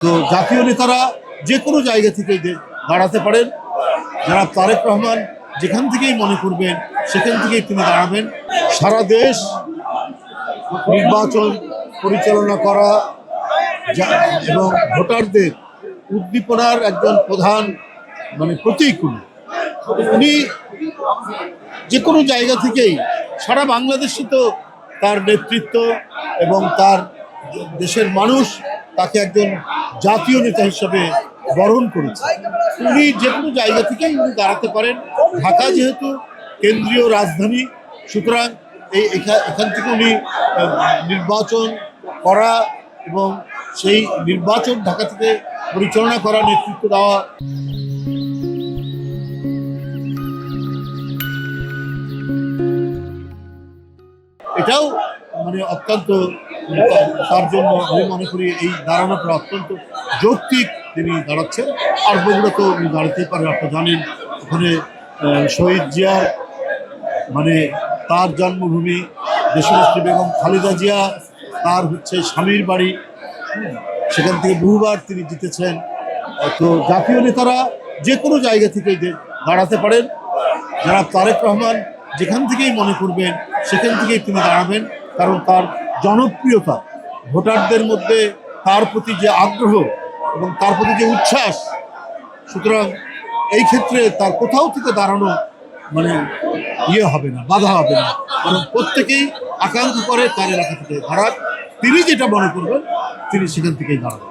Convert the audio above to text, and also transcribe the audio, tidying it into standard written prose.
তো জাতীয় নেতারা যে কোনো জায়গা থেকে দাঁড়াতে পারেন। যারা তারেক রহমান যেখান থেকেই মনে করবেন সেখান থেকেই তিনি দাঁড়াবেন। সারা দেশ নির্বাচন পরিচালনা করা এবং ভোটারদের উদ্দীপনার একজন প্রধান প্রতীক উনি যে কোনো জায়গা থেকেই সারা বাংলাদেশে তো তার নেতৃত্ব এবং তার দেশের মানুষ তাকে একজন জাতীয় নেতা হিসেবে বরণ করেছে। উনি যে কোনো জায়গা থেকেই উনি দাঁড়াতে পারেন। ঢাকা যেহেতু কেন্দ্রীয় রাজধানী, সুতরাং এখান থেকে উনি নির্বাচন করা এবং সেই নির্বাচন ঢাকা থেকে পরিচালনা করা, নেতৃত্ব দেওয়া, এটাও অত্যন্ত তার জন্য আমি মনে করি এই দাঁড়ানোটা অত্যন্ত যৌক্তিক তিনি দাঁড়াচ্ছেন। আর বগুড়া তো উনি দাঁড়াতেই পারেন। আপনারা জানেন ওখানে শহীদ জিয়ার তার জন্মভূমি, দেশনেত্রী বেগম খালেদা জিয়া তার স্বামীর বাড়ি, সেখান থেকে বহুবার তিনি জিতেছেন। তো জাতীয় নেতারা যে কোনো জায়গা থেকে দাঁড়াতে পারেন। যারা তারেক রহমান যেখান থেকেই মনে করবেন সেখান থেকেই তিনি দাঁড়াবেন, কারণ তার জনপ্রিয়তা, ভোটারদের মধ্যে তার প্রতি যে আগ্রহ এবং তার প্রতি যে উচ্ছ্বাস, সুতরাং এই ক্ষেত্রে তার কোথাও থেকে দাঁড়ানো হবে না, বাধা হবে না। কারণ প্রত্যেকেই আকাঙ্ক্ষা করে তার এলাকা থেকে দাঁড়ান, তিনি যেটা মনে করবেন তিনি সেখান থেকেই দাঁড়াবেন।